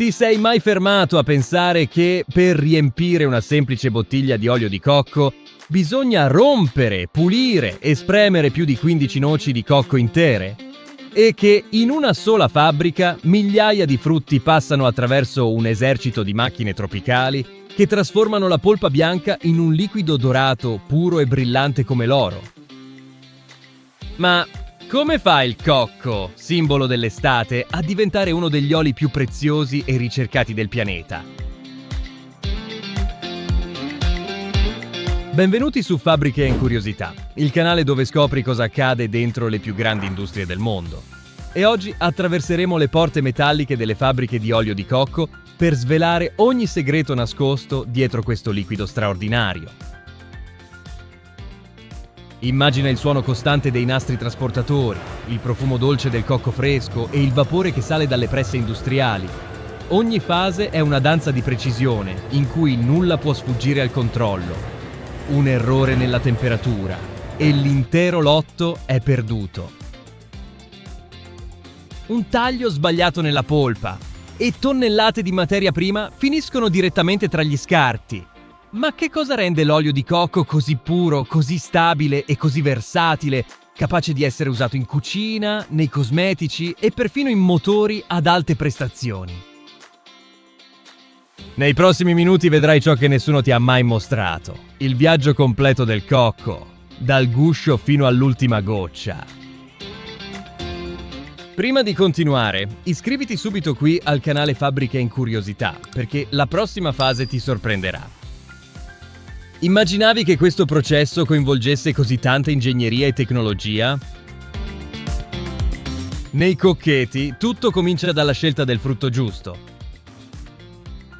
Ti sei mai fermato a pensare che per riempire una semplice bottiglia di olio di cocco bisogna rompere, pulire e spremere più di 15 noci di cocco intere? E che in una sola fabbrica migliaia di frutti passano attraverso un esercito di macchine tropicali che trasformano la polpa bianca in un liquido dorato, puro e brillante come l'oro? Ma come fa il cocco, simbolo dell'estate, a diventare uno degli oli più preziosi e ricercati del pianeta? Benvenuti su Fabbriche e Curiosità, il canale dove scopri cosa accade dentro le più grandi industrie del mondo. E oggi attraverseremo le porte metalliche delle fabbriche di olio di cocco per svelare ogni segreto nascosto dietro questo liquido straordinario. Immagina il suono costante dei nastri trasportatori, il profumo dolce del cocco fresco e il vapore che sale dalle presse industriali. Ogni fase è una danza di precisione in cui nulla può sfuggire al controllo. Un errore nella temperatura e l'intero lotto è perduto. Un taglio sbagliato nella polpa e tonnellate di materia prima finiscono direttamente tra gli scarti. Ma che cosa rende l'olio di cocco così puro, così stabile e così versatile, capace di essere usato in cucina, nei cosmetici e perfino in motori ad alte prestazioni? Nei prossimi minuti vedrai ciò che nessuno ti ha mai mostrato. Il viaggio completo del cocco, dal guscio fino all'ultima goccia. Prima di continuare, iscriviti subito qui al canale Fabbriche in Curiosità, perché la prossima fase ti sorprenderà. Immaginavi che questo processo coinvolgesse così tanta ingegneria e tecnologia? Nei coccheti, tutto comincia dalla scelta del frutto giusto.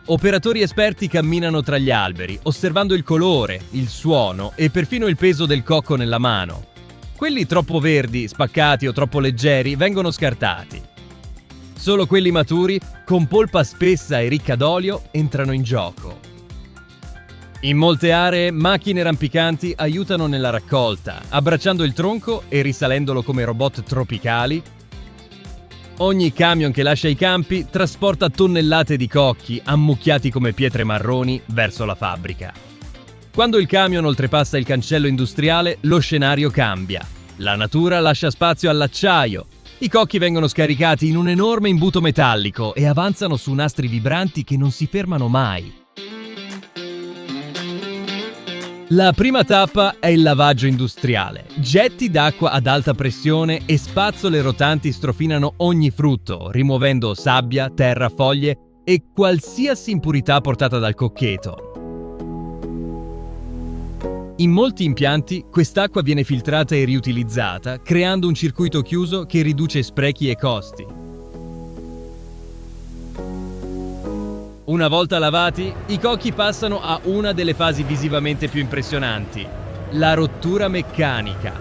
Operatori esperti camminano tra gli alberi, osservando il colore, il suono e perfino il peso del cocco nella mano. Quelli troppo verdi, spaccati o troppo leggeri vengono scartati. Solo quelli maturi, con polpa spessa e ricca d'olio, entrano in gioco. In molte aree, macchine rampicanti aiutano nella raccolta, abbracciando il tronco e risalendolo come robot tropicali. Ogni camion che lascia i campi trasporta tonnellate di cocchi, ammucchiati come pietre marroni, verso la fabbrica. Quando il camion oltrepassa il cancello industriale, lo scenario cambia. La natura lascia spazio all'acciaio. I cocchi vengono scaricati in un enorme imbuto metallico e avanzano su nastri vibranti che non si fermano mai. La prima tappa è il lavaggio industriale. Getti d'acqua ad alta pressione e spazzole rotanti strofinano ogni frutto, rimuovendo sabbia, terra, foglie e qualsiasi impurità portata dal coccheto. In molti impianti quest'acqua viene filtrata e riutilizzata, creando un circuito chiuso che riduce sprechi e costi. Una volta lavati, i cocchi passano a una delle fasi visivamente più impressionanti, la rottura meccanica.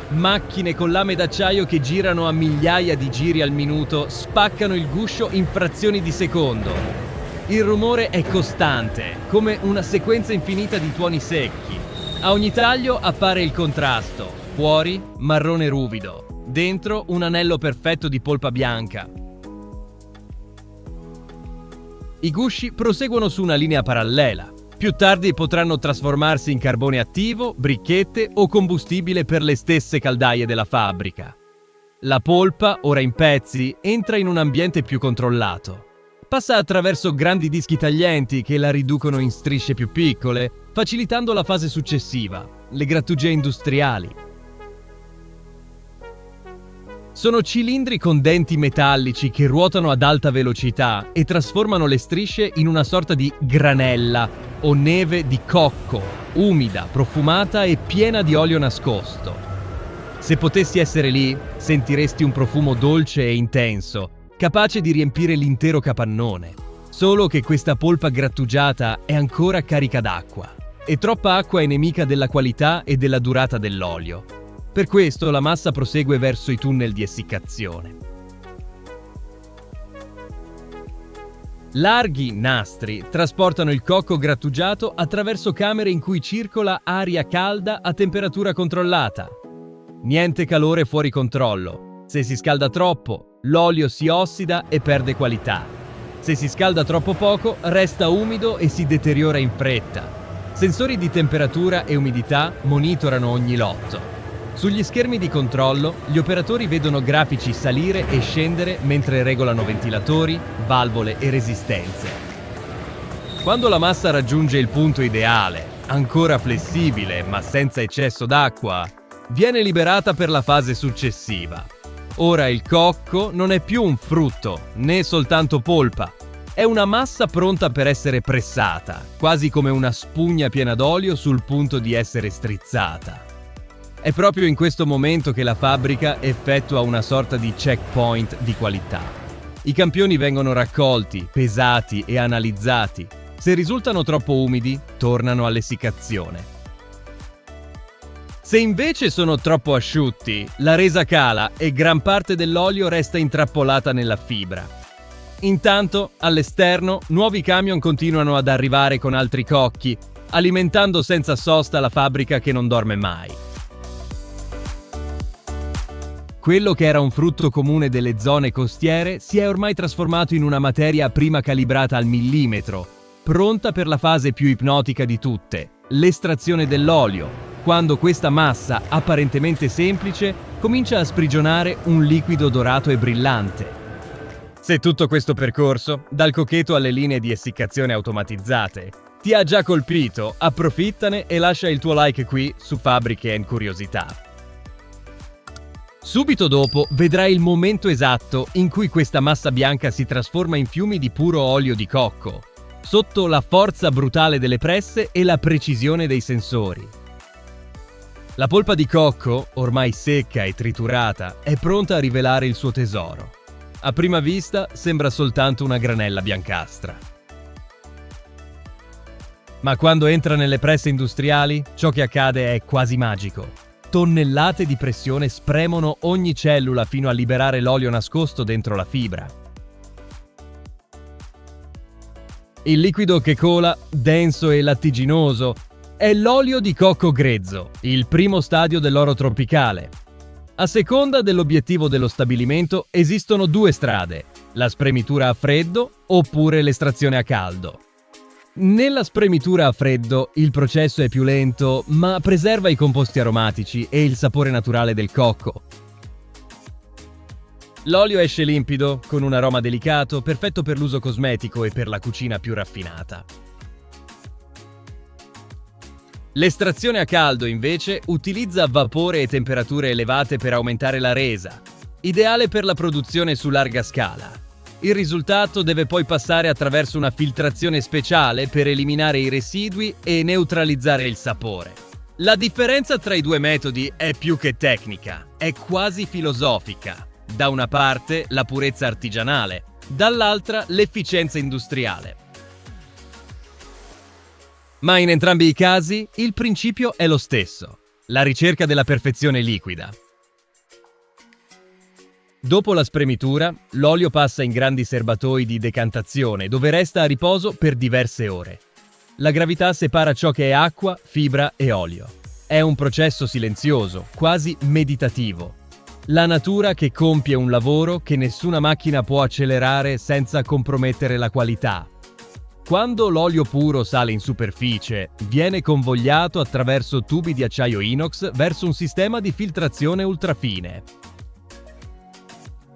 Macchine con lame d'acciaio che girano a migliaia di giri al minuto spaccano il guscio in frazioni di secondo. Il rumore è costante, come una sequenza infinita di tuoni secchi. A ogni taglio appare il contrasto, fuori marrone ruvido, dentro un anello perfetto di polpa bianca. I gusci proseguono su una linea parallela. Più tardi potranno trasformarsi in carbone attivo, bricchette o combustibile per le stesse caldaie della fabbrica. La polpa, ora in pezzi, entra in un ambiente più controllato. Passa attraverso grandi dischi taglienti che la riducono in strisce più piccole, facilitando la fase successiva, le grattugie industriali. Sono cilindri con denti metallici che ruotano ad alta velocità e trasformano le strisce in una sorta di granella o neve di cocco, umida, profumata e piena di olio nascosto. Se potessi essere lì, sentiresti un profumo dolce e intenso, capace di riempire l'intero capannone. Solo che questa polpa grattugiata è ancora carica d'acqua. E troppa acqua è nemica della qualità e della durata dell'olio. Per questo la massa prosegue verso i tunnel di essiccazione. Larghi nastri trasportano il cocco grattugiato attraverso camere in cui circola aria calda a temperatura controllata. Niente calore fuori controllo. Se si scalda troppo, l'olio si ossida e perde qualità. Se si scalda troppo poco, resta umido e si deteriora in fretta. Sensori di temperatura e umidità monitorano ogni lotto. Sugli schermi di controllo, gli operatori vedono grafici salire e scendere mentre regolano ventilatori, valvole e resistenze. Quando la massa raggiunge il punto ideale, ancora flessibile ma senza eccesso d'acqua, viene liberata per la fase successiva. Ora il cocco non è più un frutto, né soltanto polpa. È una massa pronta per essere pressata, quasi come una spugna piena d'olio sul punto di essere strizzata. È proprio in questo momento che la fabbrica effettua una sorta di checkpoint di qualità. I campioni vengono raccolti, pesati e analizzati. Se risultano troppo umidi, tornano all'essiccazione. Se invece sono troppo asciutti, la resa cala e gran parte dell'olio resta intrappolata nella fibra. Intanto, all'esterno, nuovi camion continuano ad arrivare con altri cocchi, alimentando senza sosta la fabbrica che non dorme mai. Quello che era un frutto comune delle zone costiere si è ormai trasformato in una materia prima calibrata al millimetro, pronta per la fase più ipnotica di tutte, l'estrazione dell'olio, quando questa massa, apparentemente semplice, comincia a sprigionare un liquido dorato e brillante. Se tutto questo percorso, dal cocheto alle linee di essiccazione automatizzate, ti ha già colpito, approfittane e lascia il tuo like qui su Fabbriche & Curiosità. Subito dopo vedrai il momento esatto in cui questa massa bianca si trasforma in fiumi di puro olio di cocco, sotto la forza brutale delle presse e la precisione dei sensori. La polpa di cocco, ormai secca e triturata, è pronta a rivelare il suo tesoro. A prima vista sembra soltanto una granella biancastra. Ma quando entra nelle presse industriali, ciò che accade è quasi magico. Tonnellate di pressione spremono ogni cellula fino a liberare l'olio nascosto dentro la fibra. Il liquido che cola, denso e lattiginoso, è l'olio di cocco grezzo, il primo stadio dell'oro tropicale. A seconda dell'obiettivo dello stabilimento esistono due strade, la spremitura a freddo oppure l'estrazione a caldo. Nella spremitura a freddo il processo è più lento, ma preserva i composti aromatici e il sapore naturale del cocco. L'olio esce limpido, con un aroma delicato, perfetto per l'uso cosmetico e per la cucina più raffinata. L'estrazione a caldo, invece, utilizza vapore e temperature elevate per aumentare la resa, ideale per la produzione su larga scala. Il risultato deve poi passare attraverso una filtrazione speciale per eliminare i residui e neutralizzare il sapore. La differenza tra i due metodi è più che tecnica, è quasi filosofica. Da una parte la purezza artigianale, dall'altra l'efficienza industriale. Ma in entrambi i casi il principio è lo stesso, la ricerca della perfezione liquida. Dopo la spremitura, l'olio passa in grandi serbatoi di decantazione dove resta a riposo per diverse ore. La gravità separa ciò che è acqua, fibra e olio. È un processo silenzioso, quasi meditativo. La natura che compie un lavoro che nessuna macchina può accelerare senza compromettere la qualità. Quando l'olio puro sale in superficie, viene convogliato attraverso tubi di acciaio inox verso un sistema di filtrazione ultrafine.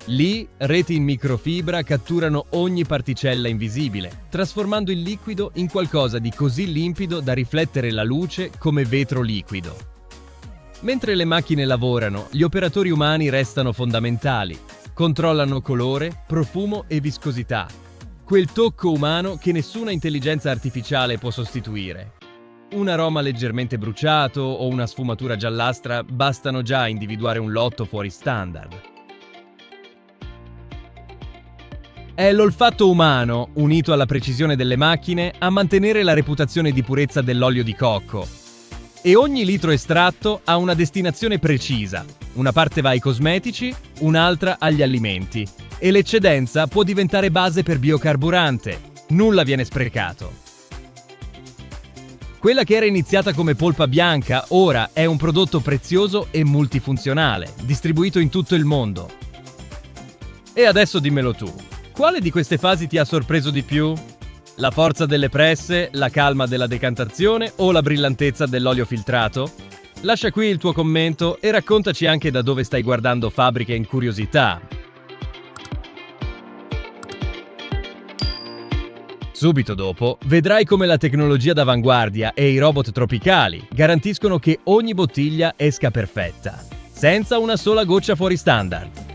Lì, reti in microfibra catturano ogni particella invisibile, trasformando il liquido in qualcosa di così limpido da riflettere la luce come vetro liquido. Mentre le macchine lavorano, gli operatori umani restano fondamentali. Controllano colore, profumo e viscosità. Quel tocco umano che nessuna intelligenza artificiale può sostituire. Un aroma leggermente bruciato o una sfumatura giallastra bastano già a individuare un lotto fuori standard. È l'olfatto umano, unito alla precisione delle macchine, a mantenere la reputazione di purezza dell'olio di cocco. E ogni litro estratto ha una destinazione precisa. Una parte va ai cosmetici, un'altra agli alimenti. E l'eccedenza può diventare base per biocarburante. Nulla viene sprecato. Quella che era iniziata come polpa bianca, ora è un prodotto prezioso e multifunzionale, distribuito in tutto il mondo. E adesso dimmelo tu. Quale di queste fasi ti ha sorpreso di più? La forza delle presse, la calma della decantazione o la brillantezza dell'olio filtrato? Lascia qui il tuo commento e raccontaci anche da dove stai guardando Fabbrica in Curiosità. Subito dopo, vedrai come la tecnologia d'avanguardia e i robot tropicali garantiscono che ogni bottiglia esca perfetta, senza una sola goccia fuori standard.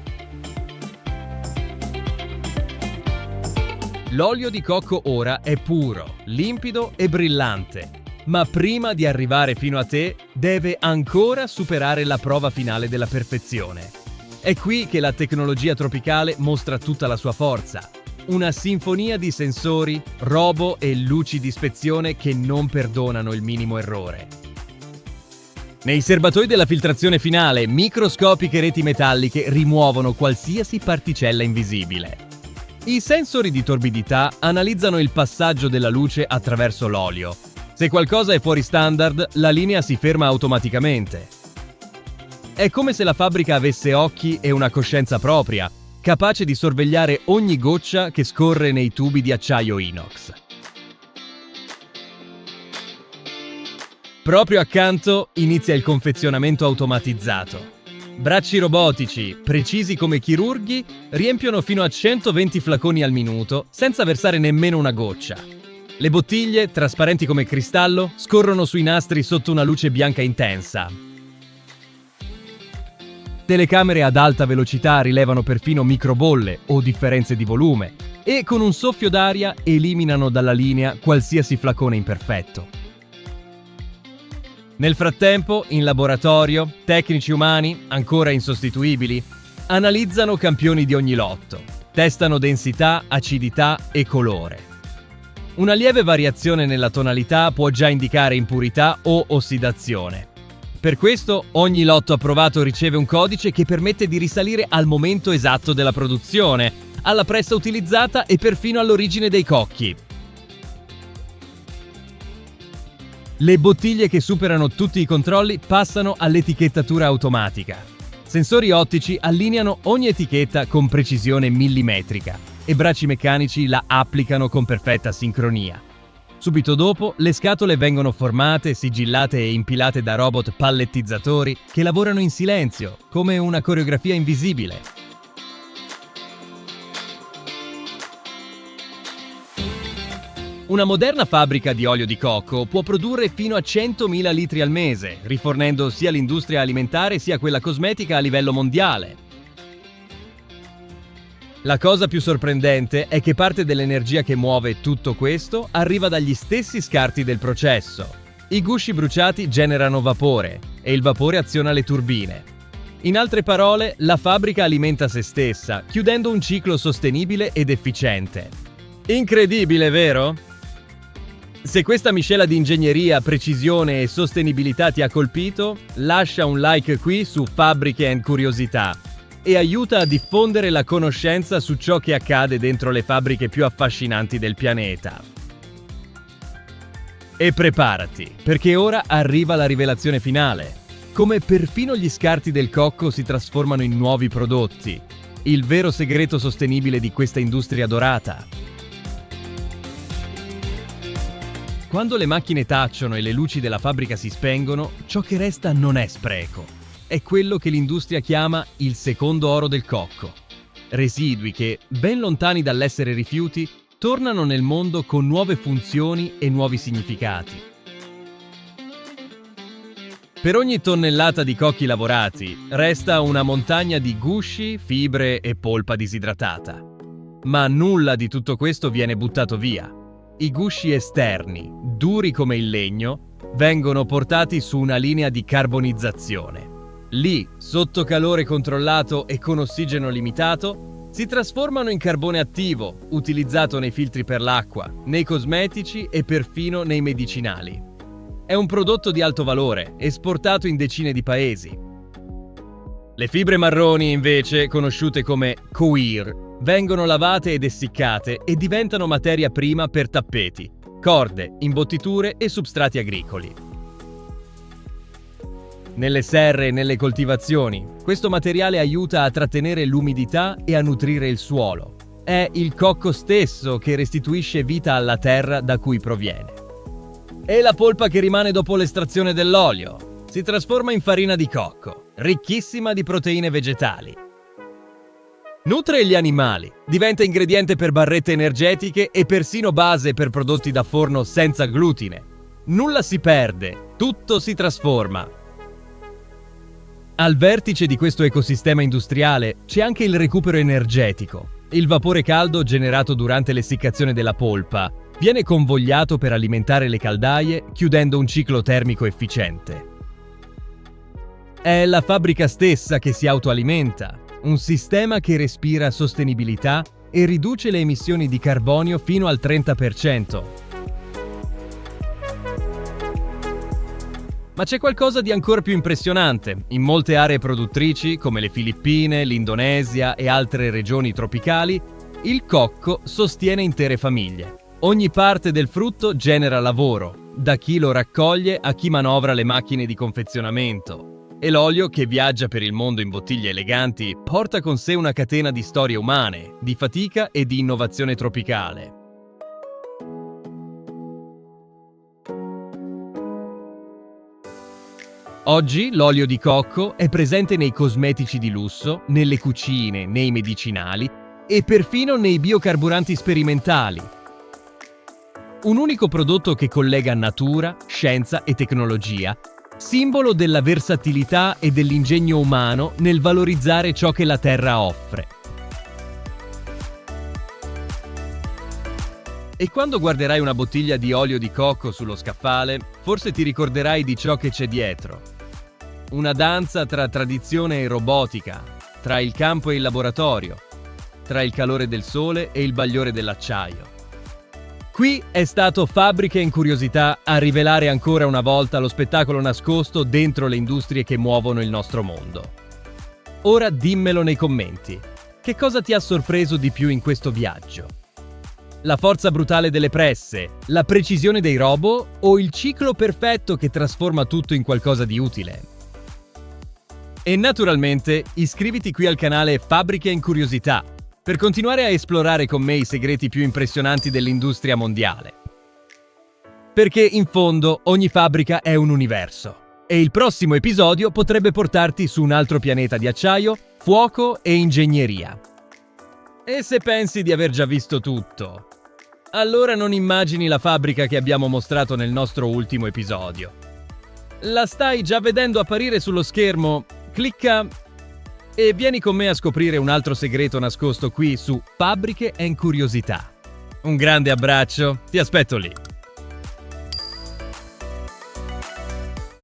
L'olio di cocco ora è puro, limpido e brillante, ma prima di arrivare fino a te deve ancora superare la prova finale della perfezione. È qui che la tecnologia tropicale mostra tutta la sua forza. Una sinfonia di sensori, robo e luci di ispezione che non perdonano il minimo errore. Nei serbatoi della filtrazione finale, microscopiche reti metalliche rimuovono qualsiasi particella invisibile. I sensori di torbidità analizzano il passaggio della luce attraverso l'olio. Se qualcosa è fuori standard, la linea si ferma automaticamente. È come se la fabbrica avesse occhi e una coscienza propria, capace di sorvegliare ogni goccia che scorre nei tubi di acciaio inox. Proprio accanto inizia il confezionamento automatizzato. Bracci robotici, precisi come chirurghi, riempiono fino a 120 flaconi al minuto senza versare nemmeno una goccia. Le bottiglie, trasparenti come cristallo, scorrono sui nastri sotto una luce bianca intensa. Telecamere ad alta velocità rilevano perfino microbolle o differenze di volume e con un soffio d'aria eliminano dalla linea qualsiasi flacone imperfetto. Nel frattempo, in laboratorio, tecnici umani, ancora insostituibili, analizzano campioni di ogni lotto, testano densità, acidità e colore. Una lieve variazione nella tonalità può già indicare impurità o ossidazione. Per questo, ogni lotto approvato riceve un codice che permette di risalire al momento esatto della produzione, alla pressa utilizzata e perfino all'origine dei cocchi. Le bottiglie che superano tutti i controlli passano all'etichettatura automatica. Sensori ottici allineano ogni etichetta con precisione millimetrica e bracci meccanici la applicano con perfetta sincronia. Subito dopo, le scatole vengono formate, sigillate e impilate da robot pallettizzatori che lavorano in silenzio, come una coreografia invisibile. Una moderna fabbrica di olio di cocco può produrre fino a 100.000 litri al mese, rifornendo sia l'industria alimentare sia quella cosmetica a livello mondiale. La cosa più sorprendente è che parte dell'energia che muove tutto questo arriva dagli stessi scarti del processo. I gusci bruciati generano vapore e il vapore aziona le turbine. In altre parole, la fabbrica alimenta se stessa, chiudendo un ciclo sostenibile ed efficiente. Incredibile, vero? Se questa miscela di ingegneria, precisione e sostenibilità ti ha colpito, lascia un like qui su Fabbriche and Curiosità e aiuta a diffondere la conoscenza su ciò che accade dentro le fabbriche più affascinanti del pianeta. E preparati, perché ora arriva la rivelazione finale. Come perfino gli scarti del cocco si trasformano in nuovi prodotti. Il vero segreto sostenibile di questa industria dorata. Quando le macchine tacciono e le luci della fabbrica si spengono, ciò che resta non è spreco. È quello che l'industria chiama il secondo oro del cocco. Residui che, ben lontani dall'essere rifiuti, tornano nel mondo con nuove funzioni e nuovi significati. Per ogni tonnellata di cocchi lavorati, resta una montagna di gusci, fibre e polpa disidratata. Ma nulla di tutto questo viene buttato via. I gusci esterni, duri come il legno, vengono portati su una linea di carbonizzazione. Lì, sotto calore controllato e con ossigeno limitato, si trasformano in carbone attivo, utilizzato nei filtri per l'acqua, nei cosmetici e perfino nei medicinali. È un prodotto di alto valore, esportato in decine di paesi. Le fibre marroni, invece, conosciute come coir, vengono lavate ed essiccate e diventano materia prima per tappeti, corde, imbottiture e substrati agricoli. Nelle serre e nelle coltivazioni, questo materiale aiuta a trattenere l'umidità e a nutrire il suolo. È il cocco stesso che restituisce vita alla terra da cui proviene. E la polpa che rimane dopo l'estrazione dell'olio si trasforma in farina di cocco, ricchissima di proteine vegetali. Nutre gli animali, diventa ingrediente per barrette energetiche e persino base per prodotti da forno senza glutine. Nulla si perde, tutto si trasforma. Al vertice di questo ecosistema industriale c'è anche il recupero energetico. Il vapore caldo generato durante l'essiccazione della polpa viene convogliato per alimentare le caldaie, chiudendo un ciclo termico efficiente. È la fabbrica stessa che si autoalimenta, un sistema che respira sostenibilità e riduce le emissioni di carbonio fino al 30%. Ma c'è qualcosa di ancora più impressionante. In molte aree produttrici, come le Filippine, l'Indonesia e altre regioni tropicali, il cocco sostiene intere famiglie. Ogni parte del frutto genera lavoro, da chi lo raccoglie a chi manovra le macchine di confezionamento. E l'olio che viaggia per il mondo in bottiglie eleganti porta con sé una catena di storie umane, di fatica e di innovazione tropicale. Oggi l'olio di cocco è presente nei cosmetici di lusso, nelle cucine, nei medicinali e perfino nei biocarburanti sperimentali. Un unico prodotto che collega natura, scienza e tecnologia, simbolo della versatilità e dell'ingegno umano nel valorizzare ciò che la terra offre. E quando guarderai una bottiglia di olio di cocco sullo scaffale, forse ti ricorderai di ciò che c'è dietro. Una danza tra tradizione e robotica, tra il campo e il laboratorio, tra il calore del sole e il bagliore dell'acciaio. Qui è stato Fabbriche in Curiosità a rivelare ancora una volta lo spettacolo nascosto dentro le industrie che muovono il nostro mondo. Ora dimmelo nei commenti. Che cosa ti ha sorpreso di più in questo viaggio? La forza brutale delle presse, la precisione dei robot o il ciclo perfetto che trasforma tutto in qualcosa di utile? E naturalmente iscriviti qui al canale Fabbriche in Curiosità per continuare a esplorare con me i segreti più impressionanti dell'industria mondiale. Perché in fondo ogni fabbrica è un universo e il prossimo episodio potrebbe portarti su un altro pianeta di acciaio, fuoco e ingegneria. E se pensi di aver già visto tutto, allora non immagini la fabbrica che abbiamo mostrato nel nostro ultimo episodio. La stai già vedendo apparire sullo schermo? Clicca e vieni con me a scoprire un altro segreto nascosto qui su Fabbriche in Curiosità. Un grande abbraccio, ti aspetto lì.